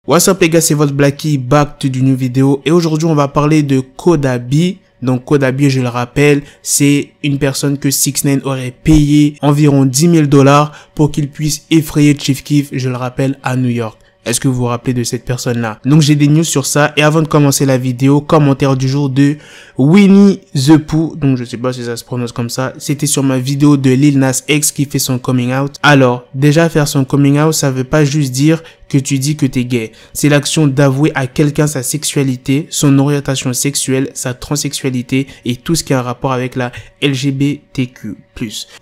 What's up les gars, c'est votre Blackie, back to d'une vidéo et aujourd'hui on va parler de Kodabi. Donc Kodabi, je le rappelle, c'est une personne que 6ix9ine aurait payé environ $10 000 pour qu'il puisse effrayer Chief Keef, je le rappelle, à New York. Est-ce que vous vous rappelez de cette personne-là? Donc j'ai des news sur ça et avant de commencer la vidéo, commentaire du jour de Winnie the Pooh, donc je sais pas si ça se prononce comme ça, c'était sur ma vidéo de Lil Nas X qui fait son coming out. Alors, déjà faire son coming out, ça veut pas juste dire que tu dis que t'es gay. C'est l'action d'avouer à quelqu'un sa sexualité, son orientation sexuelle, sa transsexualité et tout ce qui a un rapport avec la LGBTQ+.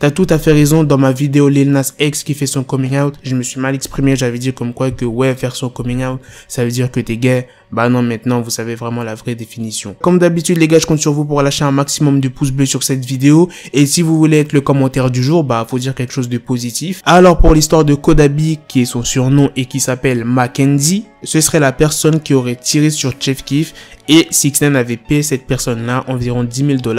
T'as tout à fait raison, dans ma vidéo Lil Nas X qui fait son coming out, je me suis mal exprimé, j'avais dit comme quoi que ouais, faire son coming out, ça veut dire que t'es gay. Bah non, maintenant vous savez vraiment la vraie définition. Comme d'habitude les gars, je compte sur vous pour lâcher un maximum de pouces bleus sur cette vidéo. Et si vous voulez être le commentaire du jour, bah faut dire quelque chose de positif. Alors pour l'histoire de Kodabi, qui est son surnom et qui s'appelle Mackenzie, ce serait la personne qui aurait tiré sur Chief Keef. Et 6ix9ine avait payé cette personne-là environ $10 000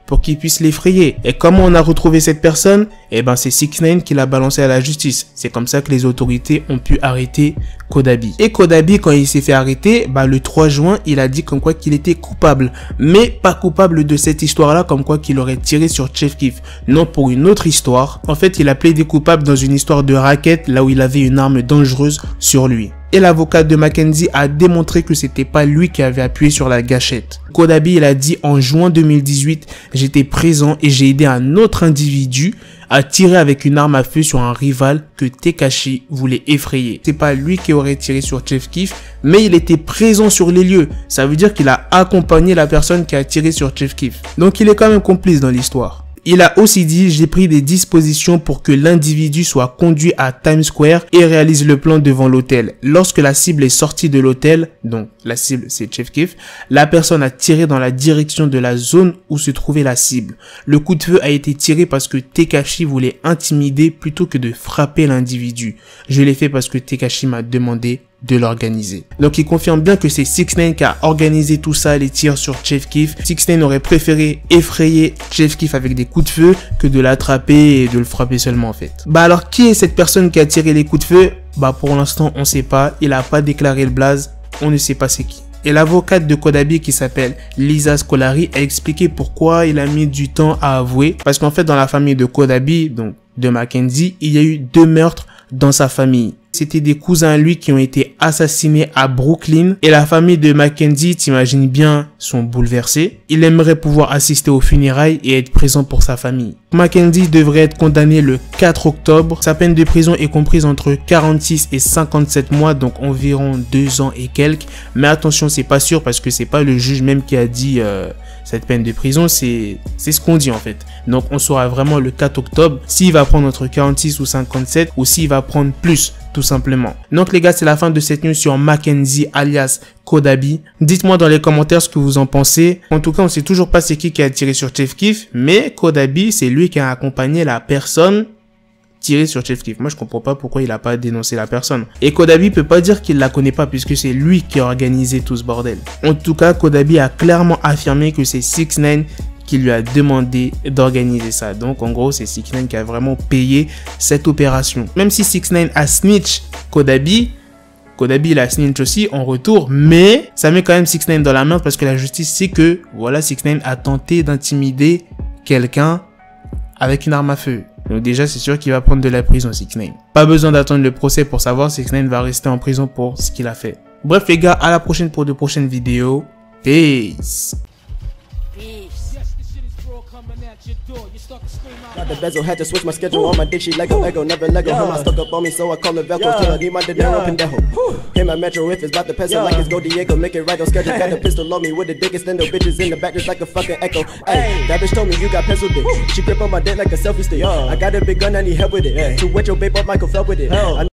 pour qu'il puisse l'effrayer. Et comment on a retrouvé cette personne? Eh ben c'est 6ix9ine qui l'a balancé à la justice. C'est comme ça que les autorités ont pu arrêter Kodabi. Et Kodabi, quand il s'est fait arrêter, bah le 3 juin, il a dit comme quoi qu'il était coupable. Mais pas coupable de cette histoire-là, comme quoi qu'il aurait tiré sur Chief Keef. Non, pour une autre histoire. En fait, il a plaidé coupable dans une histoire de racket, là où il avait une arme dangereuse sur lui. Et l'avocat de Mackenzie a démontré que c'était pas lui qui avait appuyé sur la gâchette. Kodabi, il a dit en juin 2018, j'étais présent et j'ai aidé un autre individu à tirer avec une arme à feu sur un rival que Tekashi voulait effrayer. C'est pas lui qui aurait tiré sur Chief Keef, mais il était présent sur les lieux. Ça veut dire qu'il a accompagné la personne qui a tiré sur Chief Keef. Donc il est quand même complice dans l'histoire. Il a aussi dit, j'ai pris des dispositions pour que l'individu soit conduit à Times Square et réalise le plan devant l'hôtel. Lorsque la cible est sortie de l'hôtel, donc la cible c'est Chief Keef, la personne a tiré dans la direction de la zone où se trouvait la cible. Le coup de feu a été tiré parce que Tekashi voulait intimider plutôt que de frapper l'individu. Je l'ai fait parce que Tekashi m'a demandé de l'organiser. Donc il confirme bien que c'est 6ix9ine qui a organisé tout ça, les tirs sur Chief Keef. 6ix9ine aurait préféré effrayer Chief Keef avec des coups de feu que de l'attraper et de le frapper seulement en fait. Bah alors qui est cette personne qui a tiré les coups de feu? Bah pour l'instant on sait pas, il a pas déclaré le blaze, on ne sait pas c'est qui. Et l'avocate de Kodabi qui s'appelle Lisa Scolari a expliqué pourquoi il a mis du temps à avouer. Parce qu'en fait dans la famille de Kodabi, donc de Mackenzie, il y a eu 2 meurtres dans sa famille. C'était des cousins à lui qui ont été assassinés à Brooklyn et la famille de Mackenzie, t'imagines bien, sont bouleversés. Il aimerait pouvoir assister aux funérailles et être présent pour sa famille. Mackenzie devrait être condamné le 4 octobre. Sa peine de prison est comprise entre 46 et 57 mois, donc environ 2 ans et quelques. Mais attention, c'est pas sûr parce que c'est pas le juge même qui a dit cette peine de prison, c'est ce qu'on dit en fait. Donc on saura vraiment le 4 octobre s'il va prendre entre 46 ou 57 ou s'il va prendre plus. Tout simplement. Donc les gars, c'est la fin de cette news sur Mackenzie alias Kodabi. Dites-moi dans les commentaires ce que vous en pensez. En tout cas, on sait toujours pas c'est qui a tiré sur Chief Keef, mais Kodabi, c'est lui qui a accompagné la personne tirée sur Chief Keef. Moi, je comprends pas pourquoi il a pas dénoncé la personne. Et Kodabi peut pas dire qu'il la connaît pas puisque c'est lui qui a organisé tout ce bordel. En tout cas, Kodabi a clairement affirmé que c'est 6ix9ine qui lui a demandé d'organiser ça. Donc en gros c'est 6ix9ine qui a vraiment payé cette opération. Même si 6ix9ine a snitch Kodabi il a snitch aussi en retour, mais ça met quand même 6ix9ine dans la merde parce que la justice sait que voilà 6ix9ine a tenté d'intimider quelqu'un avec une arme à feu. Donc déjà c'est sûr qu'il va prendre de la prison 6ix9ine. Pas besoin d'attendre le procès pour savoir si 6ix9ine va rester en prison pour ce qu'il a fait. Bref les gars, à la prochaine pour de prochaines vidéos. Peace. Got the bezel, had to switch my schedule on my dick, she Lego, never Lego. Her stuck up on me, so I call her Velcro. Till I need my dinero pendejo. Hit my metro if it's about to pencil like it's Go Diego. Make it right on schedule. Got a pistol on me with the dick extendo. Bitches in the back just like a fucking echo. Hey, that bitch told me you got pencil dick. She grip on my dick like a selfie stick. I got a big gun, I need help with it. To wet your babe up, Michael fell with it.